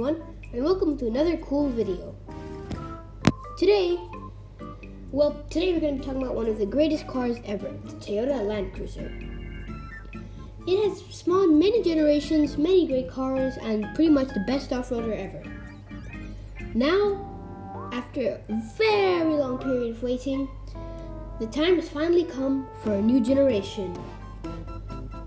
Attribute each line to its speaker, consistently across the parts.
Speaker 1: everyone, and welcome to another cool video. Today we're going to be talking about one of the greatest cars ever, the Toyota LandCruiser. It has spawned many generations, many great cars, and pretty much the best off-roader ever. Now, after a very long period of waiting, the time has finally come for a new generation.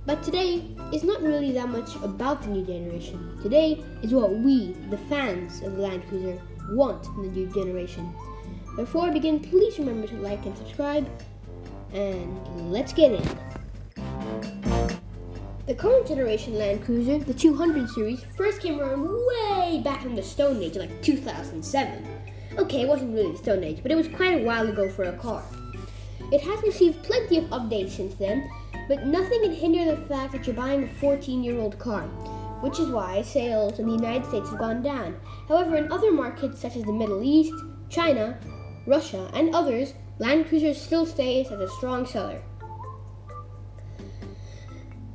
Speaker 1: But today is not really that much about the new generation. Today is what we, the fans of the LandCruiser, want in the new generation. Before I begin, please remember to like and subscribe, and let's get in. The current generation LandCruiser, the 200 series, first came around way back in the Stone Age, like 2007. Okay, it wasn't really the Stone Age, but it was quite a while ago for a car. It has received plenty of updates since then, but nothing can hinder the fact that you're buying a 14-year-old car, which is why sales in the United States have gone down. However, in other markets such as the Middle East, China, Russia, and others, LandCruiser still stays as a strong seller.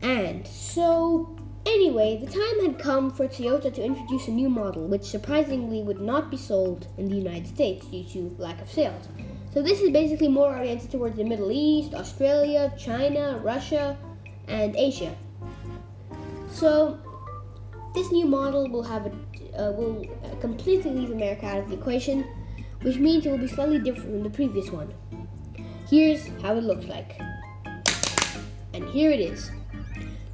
Speaker 1: And so, anyway, the time had come for Toyota to introduce a new model, which surprisingly would not be sold in the United States due to lack of sales. So this is basically more oriented towards the Middle East, Australia, China, Russia, and Asia. So this new model will completely leave America out of the equation, which means it will be slightly different from the previous one. Here's how it looks like. And here it is.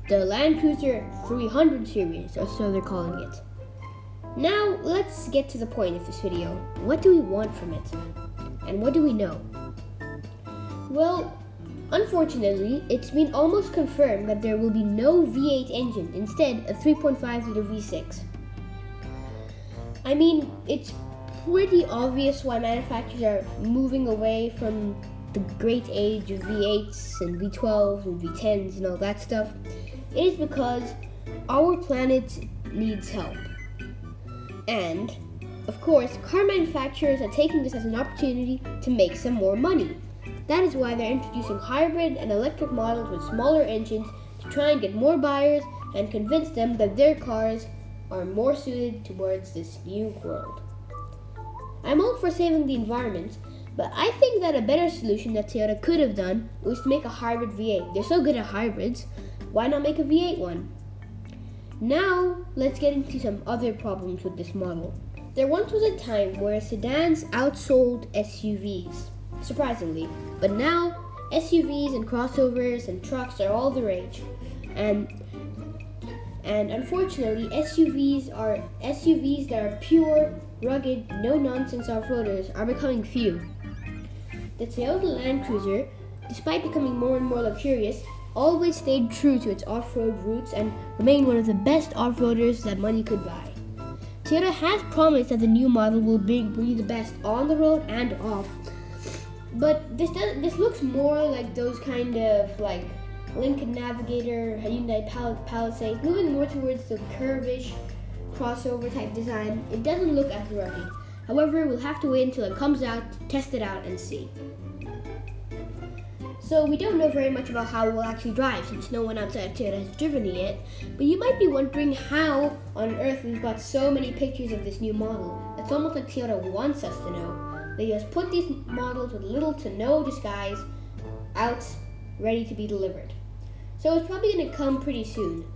Speaker 1: The LandCruiser 300 series, or so they're calling it. Now let's get to the point of this video. What do we want from it? And what do we know? Well, unfortunately, it's been almost confirmed that there will be no V8 engine, instead a 3.5-liter V6. I mean, it's pretty obvious why manufacturers are moving away from the great age of V8s and V12s and V10s and all that stuff. It is because our planet needs help. And of course, car manufacturers are taking this as an opportunity to make some more money. That is why they're introducing hybrid and electric models with smaller engines to try and get more buyers and convince them that their cars are more suited towards this new world. I'm all for saving the environment, but I think that a better solution that Toyota could have done was to make a hybrid V8. They're so good at hybrids, why not make a V8 one? Now, let's get into some other problems with this model. There once was a time where sedans outsold SUVs, surprisingly, but now SUVs and crossovers and trucks are all the rage. And unfortunately, SUVs that are pure, rugged, no-nonsense off-roaders are becoming few. The Toyota LandCruiser, despite becoming more and more luxurious, always stayed true to its off-road roots and remained one of the best off-roaders that money could buy. Toyota has promised that the new model will be the best on the road and off, but this looks more like those kind of like Lincoln Navigator, Hyundai Palisade, moving more towards the curvish crossover type design. It doesn't look as rugged. However, we'll have to wait until it comes out, test it out, and see. So we don't know very much about how it will actually drive since no one outside Toyota has driven it yet, but you might be wondering how on earth we've got so many pictures of this new model. It's almost like Toyota wants us to know. They just put these models with little to no disguise out, ready to be delivered. So it's probably going to come pretty soon.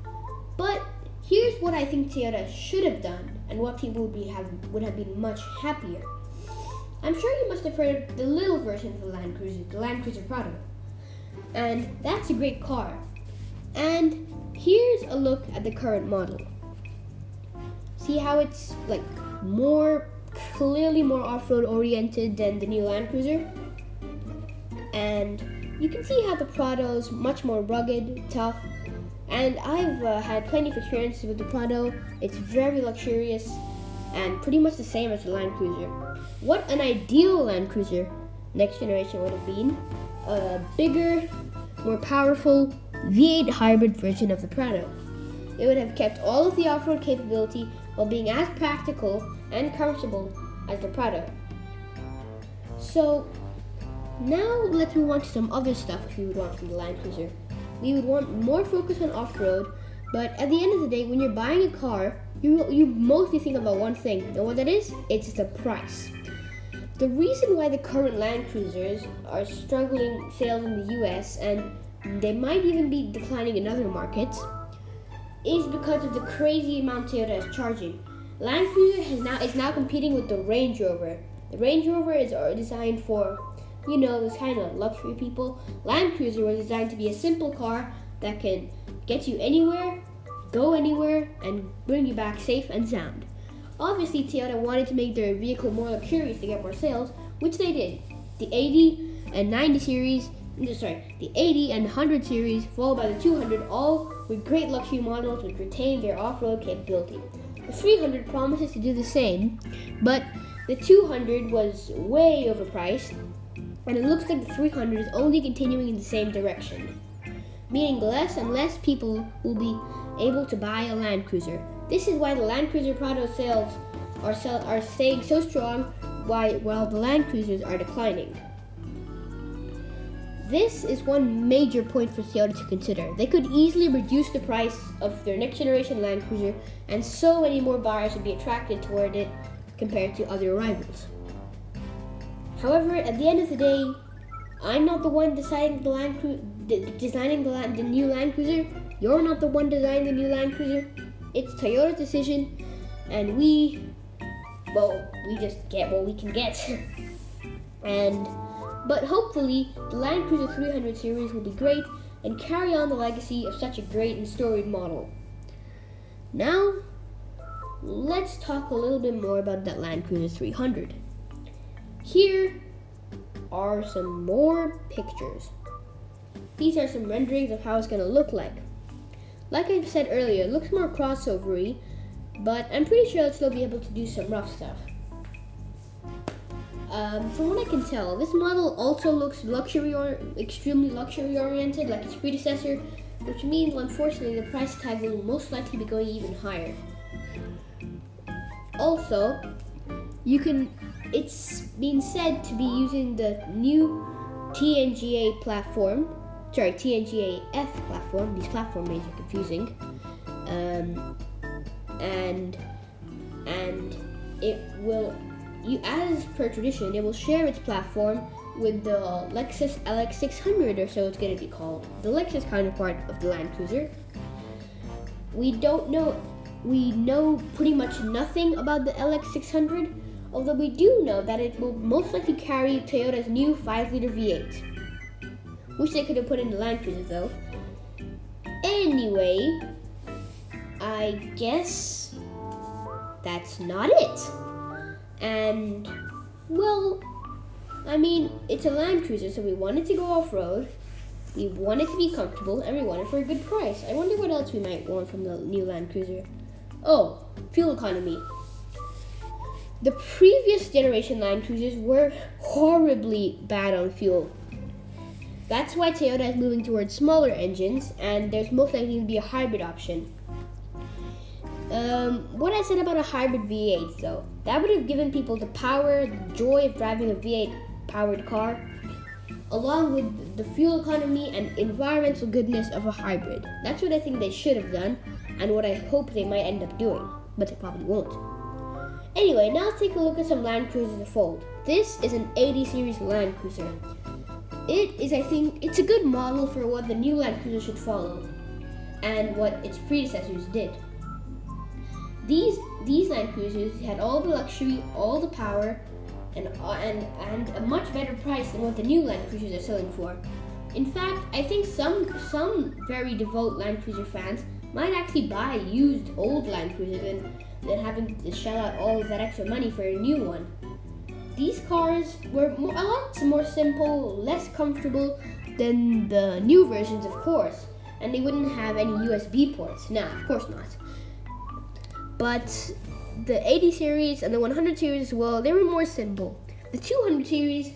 Speaker 1: But here's what I think Toyota should have done and what people would have been much happier. I'm sure you must have heard of the little version of the LandCruiser, the LandCruiser Prado. And that's a great car. And here's a look at the current model. See how it's like clearly more off-road oriented than the new LandCruiser? And you can see how the Prado is much more rugged, tough, and I've had plenty of experiences with the Prado. It's very luxurious and pretty much the same as the LandCruiser. What an ideal LandCruiser next generation would have been. A bigger, more powerful V8 hybrid version of the Prado. It would have kept all of the off-road capability while being as practical and comfortable as the Prado. So now let's move on to some other stuff we would want from the LandCruiser. We would want more focus on off-road, But at the end of the day, when you're buying a car, you mostly think about one thing. And what that is? It's the price. The reason why the current LandCruisers are struggling sales in the US, and they might even be declining in other markets, is because of the crazy amount Toyota is charging. LandCruiser is now competing with the Range Rover. The Range Rover is designed for, those kind of luxury people. LandCruiser was designed to be a simple car that can get you anywhere, go anywhere, and bring you back safe and sound. Obviously, Toyota wanted to make their vehicle more luxurious to get more sales, which they did. The 80 and 90 series, the 80 and 100 series, followed by the 200, all with great luxury models which retain their off-road capability. The 300 promises to do the same, but the 200 was way overpriced, and it looks like the 300 is only continuing in the same direction, meaning less and less people will be able to buy a LandCruiser. This is why the LandCruiser Prado sales are staying so strong, while the LandCruisers are declining. This is one major point for Toyota to consider. They could easily reduce the price of their next generation LandCruiser, and so many more buyers would be attracted toward it compared to other rivals. However, at the end of the day, I'm not the one deciding designing the new LandCruiser. You're not the one designing the new LandCruiser. It's Toyota's decision, and we just get what we can get. But hopefully, the LandCruiser 300 series will be great and carry on the legacy of such a great and storied model. Now, let's talk a little bit more about that LandCruiser 300. Here are some more pictures. These are some renderings of how it's going to look like. Like I said earlier, it looks more crossover-y, but I'm pretty sure it'll still be able to do some rough stuff. From what I can tell, this model also looks extremely luxury-oriented like its predecessor, which means, unfortunately, the price tag will most likely be going even higher. Also, it's been said to be using the new TNGA platform. TNGA-F platform. These platform names are confusing. And it will, as per tradition, it will share its platform with the Lexus LX600, or so it's going to be called, the Lexus counterpart of the LandCruiser. We know pretty much nothing about the LX600, although we do know that it will most likely carry Toyota's new 5-liter V8. Wish they could have put in the LandCruiser though. Anyway, I guess that's not it. And, well, I mean, it's a LandCruiser, so we want it to go off-road, we want it to be comfortable, and we want it for a good price. I wonder what else we might want from the new LandCruiser. Oh, fuel economy. The previous generation LandCruisers were horribly bad on fuel. That's why Toyota is moving towards smaller engines, and there's most likely to be a hybrid option. What I said about a hybrid V8 though, that would have given people the power, the joy of driving a V8 powered car, along with the fuel economy and environmental goodness of a hybrid. That's what I think they should have done, and what I hope they might end up doing, but they probably won't. Anyway, now let's take a look at some LandCruisers to fold. This is an 80 series LandCruiser. It's a good model for what the new LandCruiser should follow, and what its predecessors did. These LandCruisers had all the luxury, all the power, and a much better price than what the new LandCruisers are selling for. In fact, I think some very devout LandCruiser fans might actually buy a used old LandCruiser than having to shell out all of that extra money for a new one. These cars were a lot more simple, less comfortable than the new versions, of course, and they wouldn't have any USB ports. Nah, of course not. But the 80 series and the 100 series as well, they were more simple. The 200 series,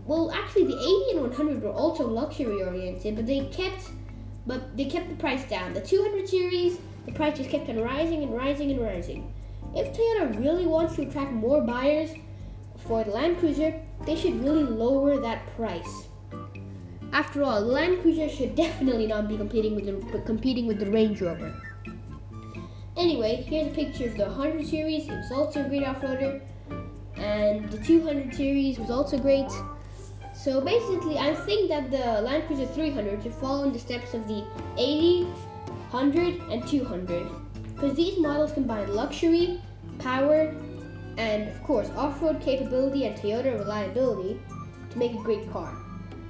Speaker 1: well, actually the 80 and 100 were also luxury oriented, but they kept the price down. The 200 series, the price just kept on rising and rising and rising. If Toyota really wants to attract more buyers for the LandCruiser, they should really lower that price. After all, the LandCruiser should definitely not be competing with the Range Rover. Anyway, here's a picture of the 100 series. It was also a great off-roader, and the 200 series was also great. So basically, I think that the LandCruiser 300 should follow in the steps of the 80, 100, and 200, because these models combine luxury, power, and of course off-road capability and Toyota reliability to make a great car.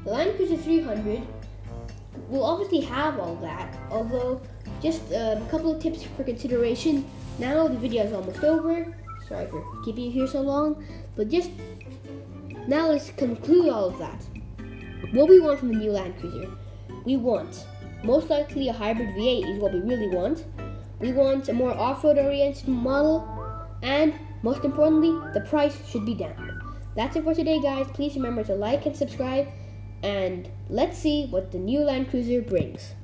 Speaker 1: The LandCruiser 300 will obviously have all that, although just a couple of tips for consideration. Now the video is almost over. Sorry for keeping you here so long, but just now let's conclude all of that. What we want from the new LandCruiser, we want most likely a hybrid V8 is what we really want. We want a more off-road oriented model, and most importantly, the price should be down. That's it for today, guys. Please remember to like and subscribe, and let's see what the new LandCruiser brings.